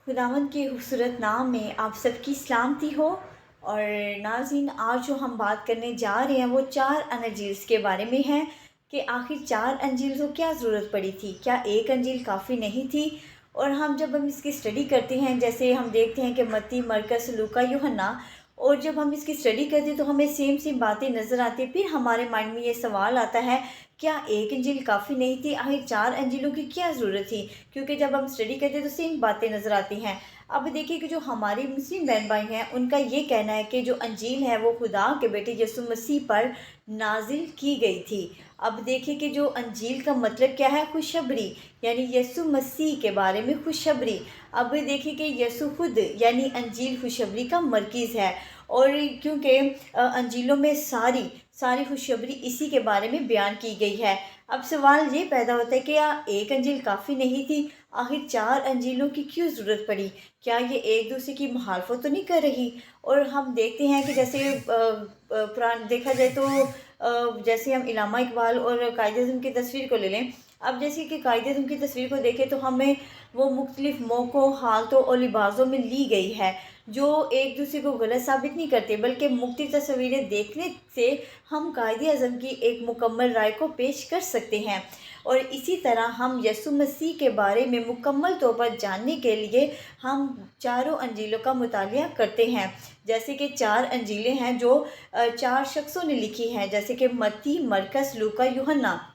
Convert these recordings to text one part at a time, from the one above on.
खुदावंद के खूबसूरत नाम में आप सबकी सलामती हो। और नाज़रीन, आज जो हम बात करने जा रहे हैं वो 4 अंजील्स के बारे में है कि आखिर 4 अंजील को क्या ज़रूरत पड़ी थी, क्या एक अंजील काफ़ी नहीं थी। और जब हम इसकी स्टडी करते हैं, जैसे हम देखते हैं कि मत्ती, मरकस, लूका, यूहन्ना, और जब हम इसकी स्टडी करते हैं तो हमें सेम सेम बातें नज़र आती हैं। फिर हमारे माइंड में ये सवाल आता है, क्या एक अंजील काफ़ी नहीं थी, आखिर 4 अंजीलों की क्या ज़रूरत थी। क्योंकि जब हम स्टडी करते हैं तो सेम बातें नज़र आती हैं। अब देखिए कि जो हमारे मुस्लिम बहन भाई हैं उनका ये कहना है कि जो अंजील है वो खुदा के बेटे यीशु मसीह पर नाजिल की गई थी। अब देखिए कि जो अंजील का मतलब क्या है, खुशखबरी, यानी यीशु मसीह के बारे में खुशखबरी। अब देखिए कि यीशु खुद यानी अंजील खुशखबरी का मरकज़ है। और क्योंकि अंजीलों में सारी सारी खुशखबरी इसी के बारे में बयान की गई है। अब सवाल ये पैदा होता है कि एक अंजील काफ़ी नहीं थी, आखिर 4 अंजीलों की क्यों ज़रूरत पड़ी। क्या ये एक दूसरे की मुखालफत तो नहीं कर रही। और हम देखते हैं कि जैसे पुरान देखा जाए तो जैसे हम इल्लामा इकबाल और कायद-ए-आज़म की तस्वीर को ले लें। अब जैसे कि कायद-ए-आज़म की तस्वीर को देखें तो हमें वो मुख्तलिफ मौक़ों, हालतों और लिबासों में ली गई है, जो एक दूसरे को गलत साबित नहीं करते, बल्कि मुख्तलिफ तस्वीरें देखने से हम कायद-ए-आज़म की एक मुकम्मल राय को पेश कर सकते हैं। और इसी तरह हम यीशु मसीह के बारे में मुकम्मल तौर पर जानने के लिए हम चारों अंजीलों का मुतालिया करते हैं। जैसे कि 4 अंजीलें हैं जो 4 शख्सों ने लिखी हैं, जैसे कि मत्ती, मरकस, लूका, यूहन्ना।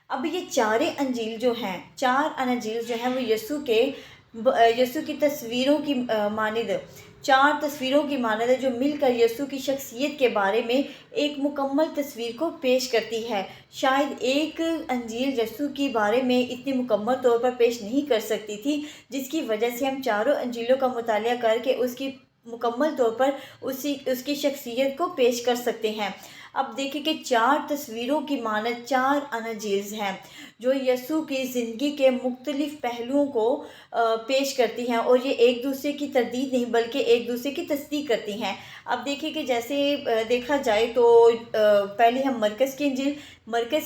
अब ये चारे अंजील जो हैं, 4 अंजील जो हैं वो यीशु की तस्वीरों की मानिंद 4 तस्वीरों की मानद है, जो मिलकर यीशु की शख्सियत के बारे में एक मुकम्मल तस्वीर को पेश करती है। शायद एक अंजील यीशु के बारे में इतनी मुकम्मल तौर पर पेश नहीं कर सकती थी, जिसकी वजह से हम चारों अंजीलों का मुतालिया करके उसकी मुकम्मल तौर पर उसकी शख्सियत को पेश कर सकते हैं। अब देखिए कि 4 तस्वीरों की मानद 4 अंजील्स हैं, जो यीशु की ज़िंदगी के मुख्तलिफ़ पहलुओं को पेश करती हैं, और ये एक दूसरे की तरदीद नहीं बल्कि एक दूसरे की तस्दीक करती हैं। अब देखिए कि जैसे देखा जाए तो पहले हम मरकज़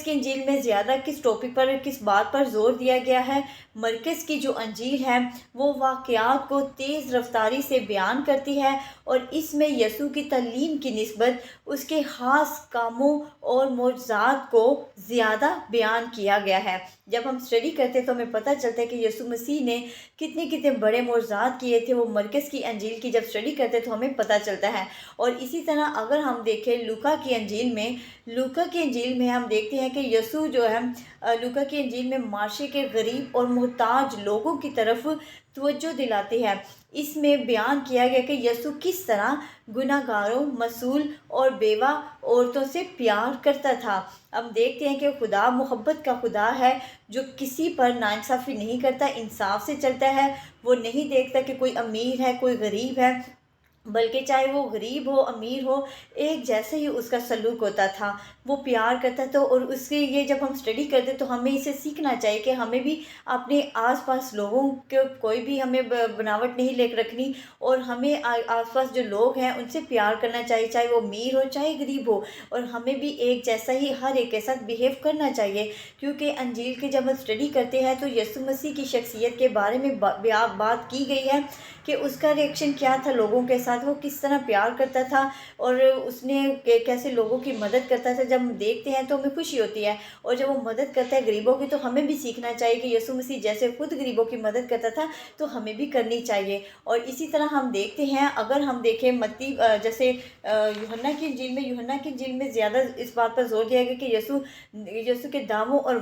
की इंजील में ज़्यादा किस टॉपिक पर, किस बात पर ज़ोर दिया गया है। मरकज़ की जो अंजील है वो वाक़यात को तेज़ रफ्तारी से बयान करती है, और इसमें यीशु की तालीम की निस्बत उसके ख़ास कामों और मोज़ात को ज़्यादा बयान किया गया है। जब हम स्टडी करते हैं तो हमें पता चलता है कि यीशु मसीह ने कितने कितने बड़े मोज़ात किए थे, वो मरकज़ की अंजील की जब स्टडी करते हैं तो हमें पता चलता है। और इसी तरह अगर हम देखें लूका की अंजील में हम देखते हैं कि यीशु जो है लूका की अंजील में माशरे के गरीब और मोहताज लोगों की तरफ तवज्जो दिलाते हैं। इसमें बयान किया गया कि यीशु किस तरह गुनाहगारों, मसूल और बेवा औरतों से प्यार करता था। हम देखते हैं कि खुदा मोहब्बत का खुदा है, जो किसी पर नाइंसाफ़ी नहीं करता, इंसाफ से चलता है। वो नहीं देखता कि कोई अमीर है, कोई गरीब है, बल्कि चाहे वो गरीब हो, अमीर हो, एक जैसे ही उसका सलूक होता था। वो प्यार करता था। और उसके ये जब हम स्टडी करते तो हमें इसे सीखना चाहिए कि हमें भी अपने आस-पास लोगों को कोई भी हमें बनावट नहीं लेके रखनी, और हमें आस-पास जो लोग हैं उनसे प्यार करना चाहिए, चाहे वो अमीर हो चाहे गरीब हो। और हमें भी एक जैसा ही हर एक के साथ बिहेव करना चाहिए, क्योंकि अंजील की जब हम स्टडी करते हैं तो यीशु मसीह की शख्सियत के बारे में बात की गई है कि उसका रिएक्शन क्या था लोगों के साथ, वो किस तरह प्यार करता था और उसने कैसे लोगों की मदद करता था। जब हम देखते हैं तो हमें खुशी होती है, और जब वो मदद करता है गरीबों की तो हमें भी सीखना चाहिए कि यीशु मसीह जैसे खुद गरीबों की मदद करता था तो हमें भी करनी चाहिए। और इसी तरह हम देखते हैं, अगर हम देखें मत्ती जैसे यूहन्ना की इंजील में ज़्यादा इस बात पर जोर दिया गया कि यीशु के दावों और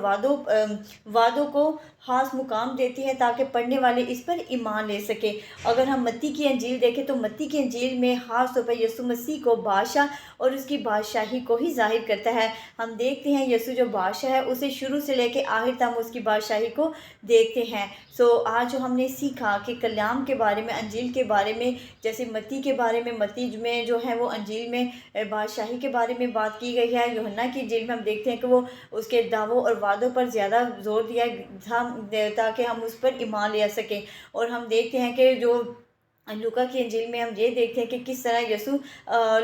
वादों को खास मुकाम देती है ताकि पढ़ने वाले इस पर ईमान ले सके। अगर हम मत्ती की अंजील देखें तो मत्ती की अंजील में ख़ास तौर पर यीशु मसीह को बादशाह और उसकी बादशाही को ही ज़ाहिर करता है। हम देखते हैं यीशु जो बादशाह है उसे शुरू से लेकर आखिर तक उसकी बादशाही को देखते हैं। आज जो हमने सीखा कि कलाम के बारे में, अंजील के बारे में, जैसे मत्ती के बारे में, मत्ती में जो है वो अंजील में बादशाही के बारे में बात की गई है। यूहन्ना की अंजील में हम देखते हैं कि वो उसके दावों और वादों पर ज़्यादा जोर दिया था ताकि हम उस पर ईमान ले सकें। और हम देखते हैं कि जो लूका की इंजील में हम ये देखते हैं कि किस तरह यसु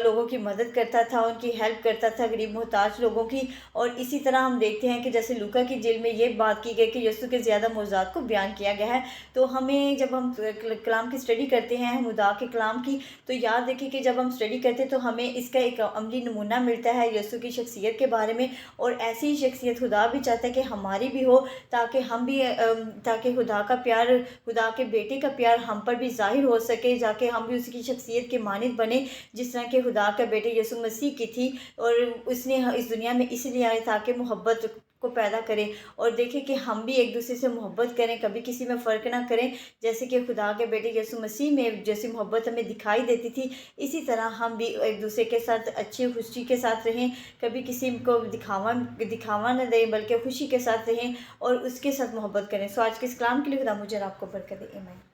लोगों की मदद करता था, उनकी हेल्प करता था, गरीब मोहताज लोगों की। और इसी तरह हम देखते हैं कि जैसे लूका की इंजील में ये बात की गई कि यसु के ज़्यादा मौज़ूदात को बयान किया गया है। तो हमें जब हम कलाम की स्टडी करते हैं, खुदा के कलाम की, तो याद रखिए कि जब हम स्टडी करते हैं तो हमें इसका एक अमली नमूना मिलता है यसु की शख्सियत के बारे में। और ऐसी ही शख्सियत खुदा भी चाहता है कि हमारी भी हो, ताकि हम भी ताकि खुदा का प्यार, खुदा के बेटे का प्यार हम पर भी ज़ाहिर हो सके, जाके हम भी उसकी शख्सियत के मानिंद बने, जिस तरह के खुदा का बेटे यसु मसीह की थी। और उसने इस दुनिया में इसलिए आए ताकि मोहब्बत को पैदा करें। और देखें कि हम भी एक दूसरे से मोहब्बत करें, कभी किसी में फ़र्क ना करें। जैसे कि खुदा के बेटे यसु मसीह में जैसी मोहब्बत हमें दिखाई देती थी, इसी तरह हम भी एक दूसरे के साथ अच्छी खुशी के साथ रहें, कभी किसी को दिखावा न दें, बल्कि खुशी के साथ रहें और उसके साथ मोहब्बत करें। सो आज के इस कलाम के लिए खुदा मुझे और आपको बरकत दे। आमीन।